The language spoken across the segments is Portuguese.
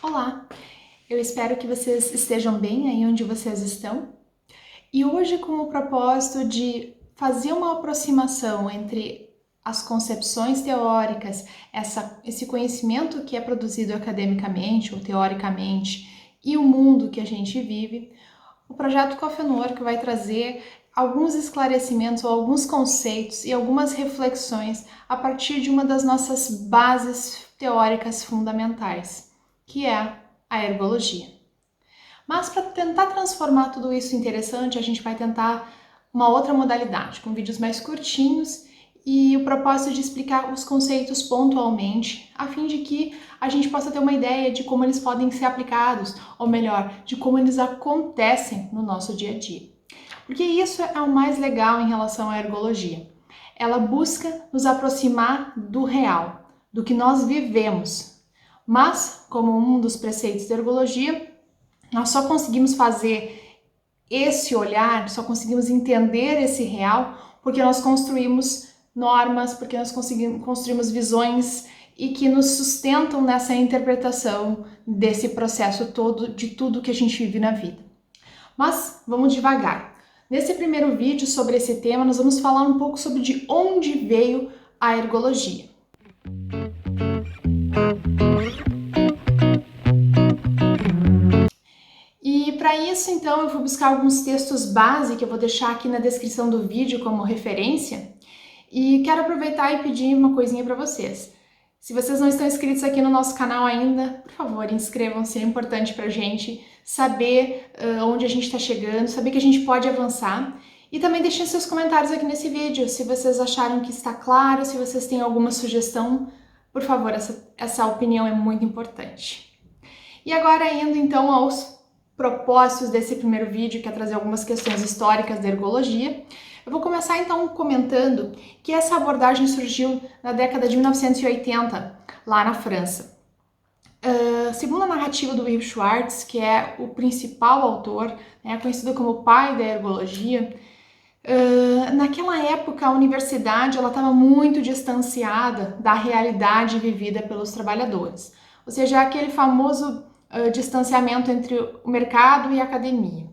Olá, eu espero que vocês estejam bem aí onde vocês estão. E hoje, com o propósito de fazer uma aproximação entre as concepções teóricas, esse conhecimento que é produzido academicamente ou teoricamente e o mundo que a gente vive, o projeto Cofenor que vai trazer alguns esclarecimentos ou alguns conceitos e algumas reflexões a partir de uma das nossas bases teóricas fundamentais, que é a ergologia. Mas para tentar transformar tudo isso em interessante, a gente vai tentar uma outra modalidade, com vídeos mais curtinhos e o propósito de explicar os conceitos pontualmente, a fim de que a gente possa ter uma ideia de como eles podem ser aplicados, ou melhor, de como eles acontecem no nosso dia a dia. Porque isso é o mais legal em relação à ergologia. Ela busca nos aproximar do real, do que nós vivemos. Mas, como um dos preceitos da ergologia, nós só conseguimos fazer esse olhar, só conseguimos entender esse real porque nós construímos normas, porque nós construímos visões e que nos sustentam nessa interpretação desse processo todo, de tudo que a gente vive na vida. Mas vamos devagar. Nesse primeiro vídeo sobre esse tema, nós vamos falar um pouco sobre de onde veio a ergologia. E para isso, então, eu vou buscar alguns textos base que eu vou deixar aqui na descrição do vídeo como referência. E quero aproveitar e pedir uma coisinha para vocês. Se vocês não estão inscritos aqui no nosso canal ainda, por favor, inscrevam-se, é importante para a gente saber onde a gente está chegando, saber que a gente pode avançar. E também deixem seus comentários aqui nesse vídeo, se vocês acharam que está claro, se vocês têm alguma sugestão, por favor, essa opinião é muito importante. E agora indo então aos propósitos desse primeiro vídeo, que é trazer algumas questões históricas da ergologia. Eu vou começar então comentando que essa abordagem surgiu na década de 1980, lá na França. Segundo a narrativa do Will Schwartz, que é o principal autor, conhecido como o pai da ergologia, naquela época a universidade estava muito distanciada da realidade vivida pelos trabalhadores. Ou seja, aquele famoso distanciamento entre o mercado e a academia.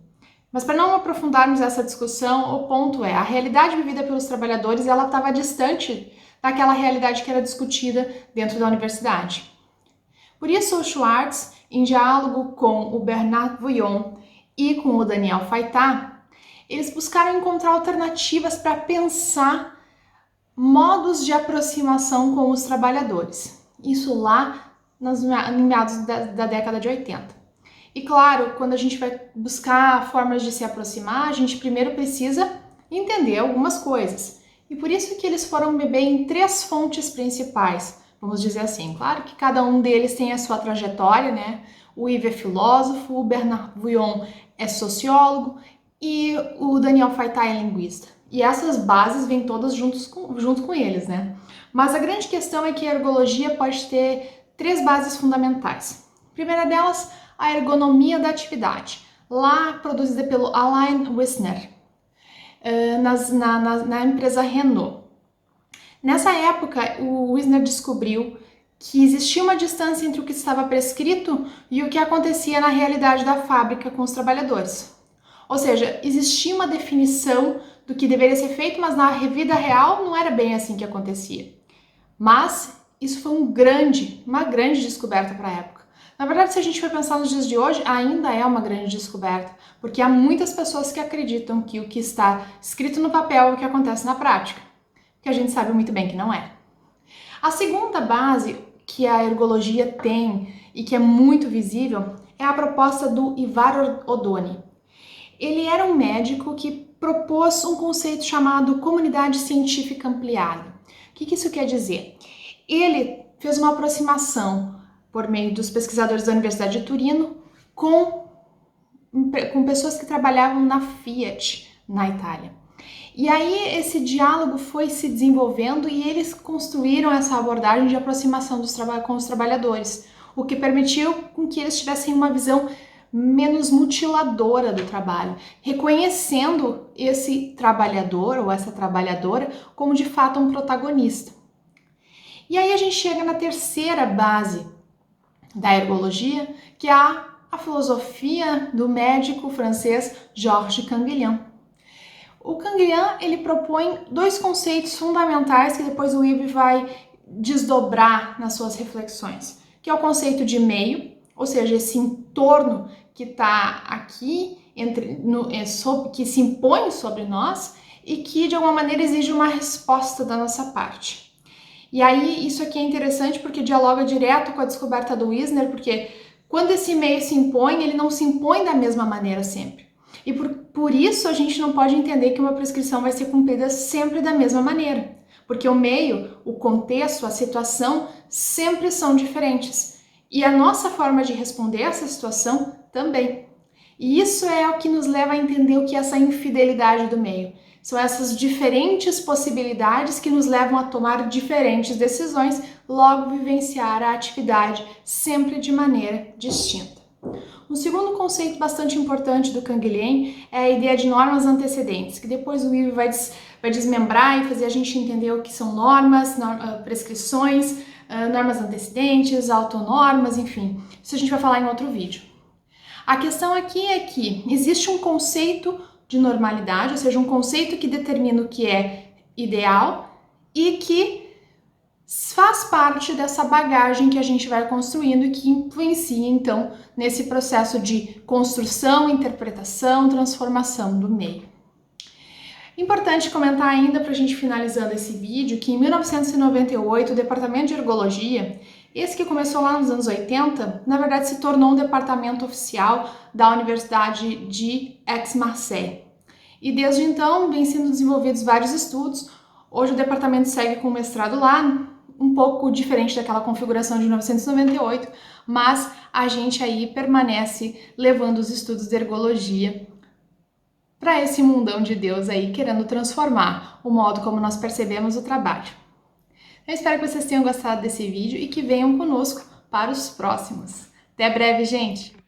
Mas para não aprofundarmos essa discussão, o ponto é, a realidade vivida pelos trabalhadores ela estava distante daquela realidade que era discutida dentro da universidade. Por isso, o Schwartz, em diálogo com o Bernard Vouillon e com o Daniel Faitá, eles buscaram encontrar alternativas para pensar modos de aproximação com os trabalhadores. Isso lá em meados da década de 80. E claro, quando a gente vai buscar formas de se aproximar, a gente primeiro precisa entender algumas coisas. E por isso que eles foram beber em 3 fontes principais, vamos dizer assim. Claro que cada um deles tem a sua trajetória, né? O Yves é filósofo, o Bernard Vouillon é sociólogo e o Daniel Faitá é linguista. E essas bases vêm todas junto com eles, né? Mas a grande questão é que a ergologia pode ter 3 bases fundamentais. A primeira delas, a ergonomia da atividade, lá produzida pelo Alain Wisner, na empresa Renault. Nessa época, o Wisner descobriu que existia uma distância entre o que estava prescrito e o que acontecia na realidade da fábrica com os trabalhadores. Ou seja, existia uma definição do que deveria ser feito, mas na vida real não era bem assim que acontecia. Mas isso foi uma grande descoberta para a época. Na verdade, se a gente for pensar nos dias de hoje, ainda é uma grande descoberta, porque há muitas pessoas que acreditam que o que está escrito no papel é o que acontece na prática, que a gente sabe muito bem que não é. A segunda base que a ergologia tem e que é muito visível é a proposta do Ivar Odoni. Ele era um médico que propôs um conceito chamado comunidade científica ampliada. O que isso quer dizer? Ele fez uma aproximação por meio dos pesquisadores da Universidade de Turino com pessoas que trabalhavam na Fiat, na Itália. E aí esse diálogo foi se desenvolvendo e eles construíram essa abordagem de aproximação com os trabalhadores, o que permitiu com que eles tivessem uma visão menos mutiladora do trabalho, reconhecendo esse trabalhador ou essa trabalhadora como de fato um protagonista. E aí a gente chega na terceira base da ergologia, que é a filosofia do médico francês Georges Canguilhem. O Canguilhem, ele propõe dois conceitos fundamentais que depois o Ib vai desdobrar nas suas reflexões, que é o conceito de meio, ou seja, esse entorno que está aqui, que se impõe sobre nós e que de alguma maneira exige uma resposta da nossa parte. E aí isso aqui é interessante porque dialoga direto com a descoberta do Wisner, porque quando esse meio se impõe, ele não se impõe da mesma maneira sempre. E por isso a gente não pode entender que uma prescrição vai ser cumprida sempre da mesma maneira, porque o meio, o contexto, a situação sempre são diferentes. E a nossa forma de responder a essa situação também. E isso é o que nos leva a entender o que é essa infidelidade do meio. São essas diferentes possibilidades que nos levam a tomar diferentes decisões, logo vivenciar a atividade sempre de maneira distinta. Um segundo conceito bastante importante do Canguilhem é a ideia de normas antecedentes, que depois o Ib vai desmembrar e fazer a gente entender o que são normas, prescrições, normas antecedentes, autonormas, enfim. Isso a gente vai falar em outro vídeo. A questão aqui é que existe um conceito de normalidade, ou seja, um conceito que determina o que é ideal e que faz parte dessa bagagem que a gente vai construindo e que influencia, então, nesse processo de construção, interpretação, transformação do meio. Importante comentar ainda, para a gente finalizando esse vídeo, que em 1998 o Departamento de Ergologia, esse que começou lá nos anos 80, na verdade se tornou um departamento oficial da Universidade de Aix-Marseille. E desde então vem sendo desenvolvidos vários estudos. Hoje o departamento segue com o mestrado lá, um pouco diferente daquela configuração de 1998, mas a gente aí permanece levando os estudos de ergologia para esse mundão de Deus aí, querendo transformar o modo como nós percebemos o trabalho. Eu espero que vocês tenham gostado desse vídeo e que venham conosco para os próximos. Até breve, gente!